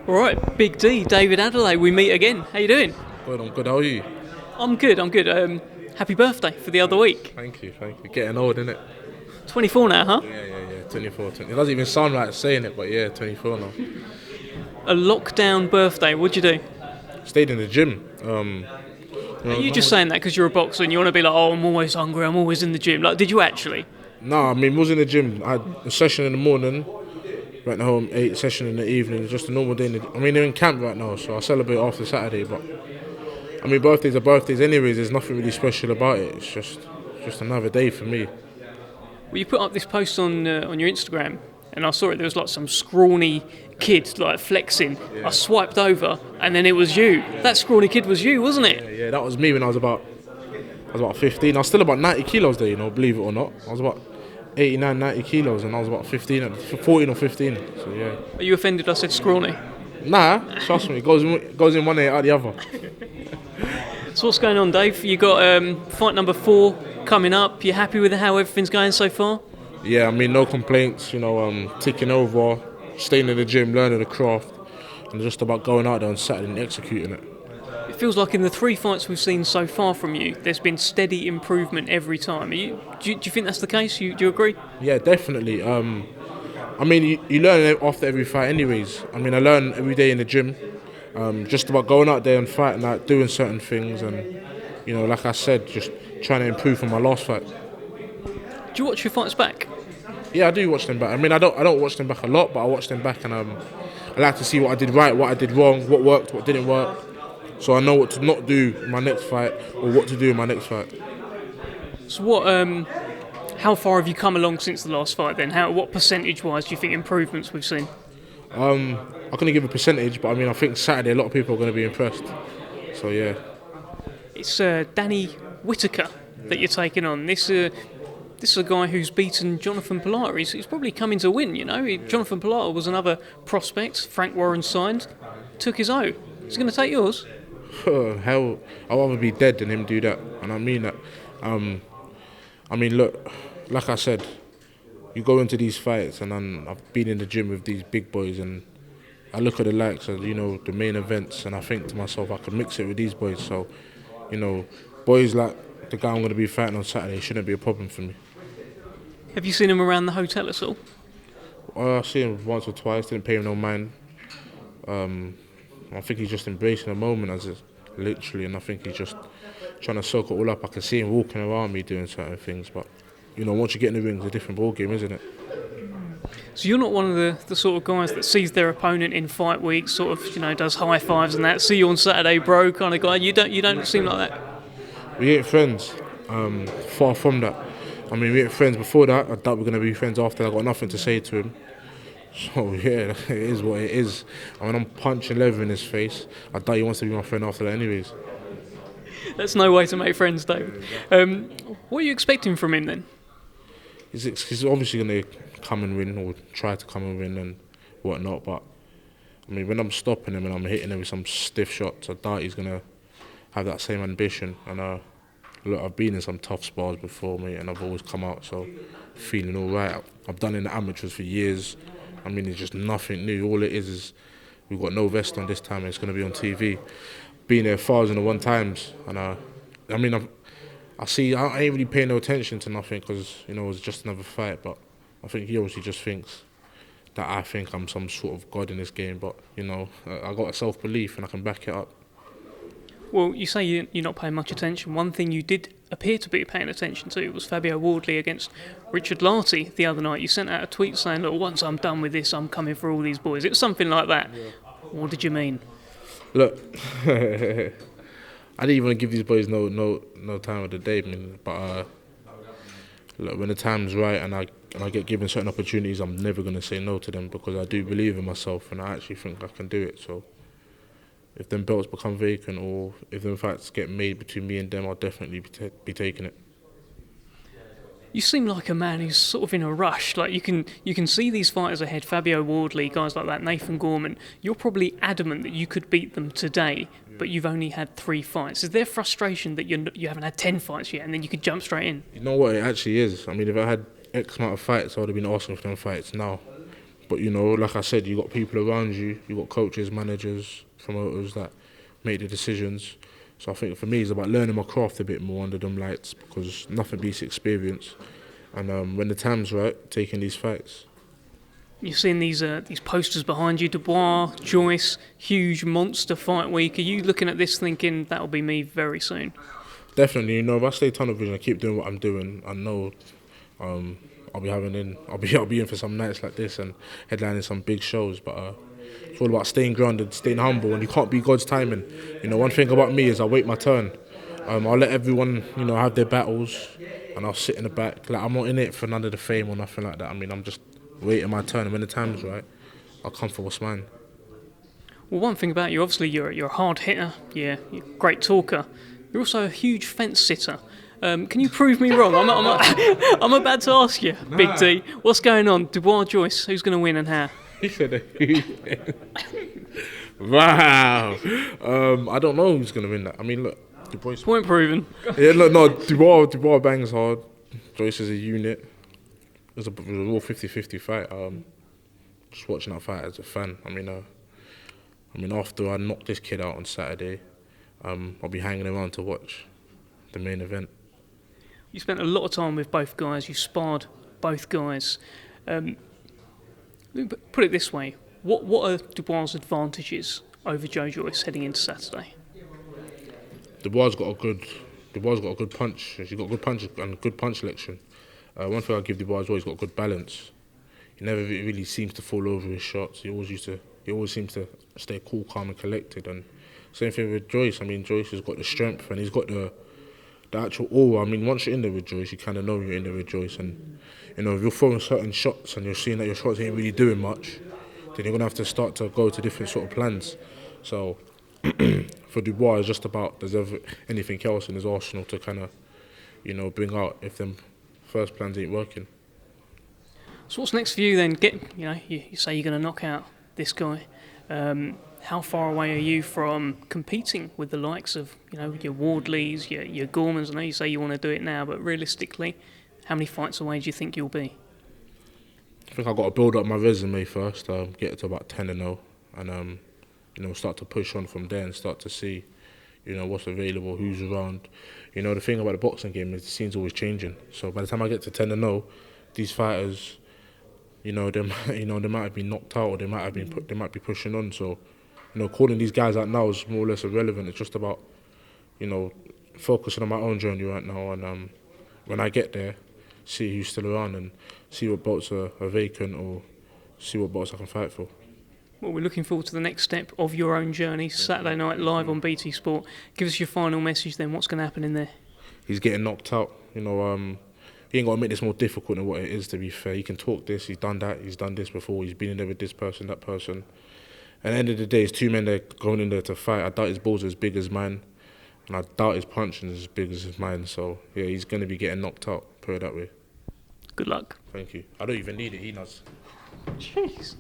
All right, Big D, David Adelaide, we meet again. How you doing? Good, I'm good. How are you? I'm good. Happy birthday for the other week. Thank you. Getting old, innit? 24 now, huh? Yeah. 24, 20. It doesn't even sound right saying it, but yeah, 24 now. A lockdown birthday. What'd you do? Stayed in the gym. Are you just saying that because you're a boxer and you want to be like, oh, I'm always hungry, I'm always in the gym? Like, did you actually? Nah, I mean, was in the gym. I had a session in the morning, went home, ate session in the evening. Just a normal day. They're in camp right now, so I celebrate after Saturday. But I mean, birthdays are birthdays anyways. There's nothing really special about it. It's just another day for me. Well, you put up this post on your Instagram, and I saw it. There was like some scrawny kid like flexing. Yeah. I swiped over, and then it was you. Yeah. That scrawny kid was you, wasn't it? Yeah, that was me when I was about 15. I was still about 90 kilos there, believe it or not. I was about 89, 90 kilos, and I was about 14 or 15. So yeah. Are you offended I said scrawny? Nah, trust me. It goes in one ear out the other. So what's going on, Dave? You got fight number 4 coming up. You happy with how everything's going so far? Yeah, I mean, no complaints. Ticking over, staying in the gym, learning the craft, and just about going out there on Saturday and executing it. It feels like in the 3 fights we've seen so far from you, there's been steady improvement every time. Do you think that's the case? Do you agree? Yeah, definitely. I mean, you learn after every fight anyways. I mean, I learn every day in the gym. Just about going out there and fighting, like doing certain things, and like I said, just trying to improve from my last fight. Do you watch your fights back? Yeah, I do watch them back. I mean, I don't watch them back a lot, but I watch them back, and I like to see what I did right, what I did wrong, what worked, what didn't work, so I know what to not do in my next fight or what to do in my next fight. So how far have you come along since the last fight then? What percentage-wise do you think improvements we've seen? I'm going to give a percentage, but I mean, I think Saturday a lot of people are going to be impressed. So yeah. It's Danny Whitaker that you're taking on. This is a guy who's beaten Jonathan Pilato. He's probably coming to win, Jonathan Pilato was another prospect. Frank Warren signed, took his O. Is he going to take yours? Hell, I'd rather be dead than him do that, and I mean that. I mean, look, like I said, you go into these fights, and then I've been in the gym with these big boys, and I look at the likes of, the main events, and I think to myself, I could mix it with these boys. So, boys like the guy I'm going to be fighting on Saturday shouldn't be a problem for me. Have you seen him around the hotel at all? I've seen him once or twice, didn't pay him no mind. I think he's just embracing the moment as it, literally, and I think he's just trying to soak it all up. I can see him walking around me doing certain things, but once you get in the ring, it's a different ball game, isn't it? So you're not one of the sort of guys that sees their opponent in fight week, sort of does high fives and that. See you on Saturday, bro, kind of guy. You don't seem like that. We ain't friends. Far from that. I mean, we ain't friends before that. I doubt we're gonna be friends after. I got nothing to say to him. So yeah, it is what it is. I mean, I'm punching leather in his face. I doubt he wants to be my friend after that anyways. That's no way to make friends, David. What are you expecting from him then? He's obviously going to come and win, or try to come and win and whatnot, but I mean, when I'm stopping him and I'm hitting him with some stiff shots, I doubt he's going to have that same ambition. And look, I've been in some tough spars before, mate, and I've always come out so feeling all right. I've done in the amateurs for years. I mean, it's just nothing new. All it is we've got no vest on this time, and it's going to be on TV. Been there 1,001 times, and I mean, I ain't really paying no attention to nothing because it's just another fight. But I think he obviously just thinks that I think I'm some sort of god in this game. But I got a self-belief and I can back it up. Well, you say you're not paying much attention. One thing you did appear to be paying attention to was Fabio Wardley against Richard Lartey the other night. You sent out a tweet saying, "Look, once I'm done with this, I'm coming for all these boys." It was something like that. Yeah. What did you mean? Look, I didn't even give these boys no time of the day, man. But look, when the time's right and I get given certain opportunities, I'm never going to say no to them because I do believe in myself and I actually think I can do it. So if them belts become vacant or if them fights get made between me and them, I'll definitely be taking it. You seem like a man who's sort of in a rush. Like you can see these fighters ahead, Fabio Wardley, guys like that, Nathan Gorman. You're probably adamant that you could beat them today, but you've only had 3 fights. Is there frustration that you haven't had 10 fights yet and then you could jump straight in? You know what, it actually is. I mean, if I had X amount of fights, I would have been asking for them fights now. But But, you know, like I said, you got people around you, you got coaches, managers, promoters that make the decisions. So I think for me, it's about learning my craft a bit more under them lights, because nothing beats experience. And when the time's right, taking these fights. You're seeing these posters behind you, Dubois, Joyce, huge monster fight week. Are you looking at this thinking that'll be me very soon? Definitely, you know, if I stay tunnel vision, I keep doing what I'm doing, I know I'll be in for some nights like this and headlining some big shows. But it's all about staying grounded, staying humble, and you can't be God's timing. You know, one thing about me is I wait my turn. I'll let everyone, you know, have their battles, and I'll sit in the back. Like, I'm not in it for none of the fame or nothing like that. I mean, I'm just waiting my turn, and when the time's right, I'll come for what's mine. Well, one thing about you, obviously, you're a hard hitter. You're a great talker. You're also a huge fence sitter. Can you prove me wrong? I'm about to ask you, Big D. What's going on? Dubois, Joyce, who's going to win and how? He said, wow. I don't know who's going to win that. I mean, look, Dubois. Point proven. Yeah, look, no, Dubois bangs hard. Joyce is a unit. It was a real 50-50 fight. Just watching that fight as a fan. I mean, after I knocked this kid out on Saturday, I'll be hanging around to watch the main event. You spent a lot of time with both guys. You sparred both guys. Put it this way: what are Dubois' advantages over Joe Joyce heading into Saturday? Dubois got a good punch. He's got good punch and good punch selection. One thing I give Dubois as well, he's got good balance. He never really seems to fall over his shots. He always seems to stay cool, calm, and collected. And same thing with Joyce. I mean, Joyce has got the strength and he's got the actual aura. I mean, once you're in there with Joyce, you kind of know you're in there with Joyce. And, you know, if you're throwing certain shots and you're seeing that your shots ain't really doing much, then you're going to have to start to go to different sort of plans. So for Dubois, it's just about, does anything else in his arsenal to kind of, you know, bring out if them first plans ain't working. So what's next for you then? You say you're going to knock out this guy. How far away are you from competing with the likes of, you know, your Wardleys, your Gormans? I know you say you want to do it now, but realistically, how many fights away do you think you'll be? I think I've got to build up my resume first, get it to about 10-0, and you know, start to push on from there and start to see, you know, what's available, who's around. You know, the thing about the boxing game is the scene's always changing. So by the time I get to 10-0, these fighters, you know, they might have been knocked out, or they might be pushing on. So, you know, calling these guys out now is more or less irrelevant. It's just about, you know, focusing on my own journey right now, and when I get there, see who's still around and see what belts are vacant, or see what belts I can fight for. Well, we're looking forward to the next step of your own journey, Saturday night live on BT Sport. Give us your final message then. What's going to happen in there? He's getting knocked out. You know, he ain't got to make this more difficult than what it is, to be fair. He can talk this, he's done that, he's done this before, he's been in there with this person, that person. At the end of the day, it's two men that are going in there to fight. I doubt his balls are as big as mine, and I doubt his punching is as big as mine. So, yeah, he's going to be getting knocked out, put it that way. Good luck. Thank you. I don't even need it, he does. Jeez.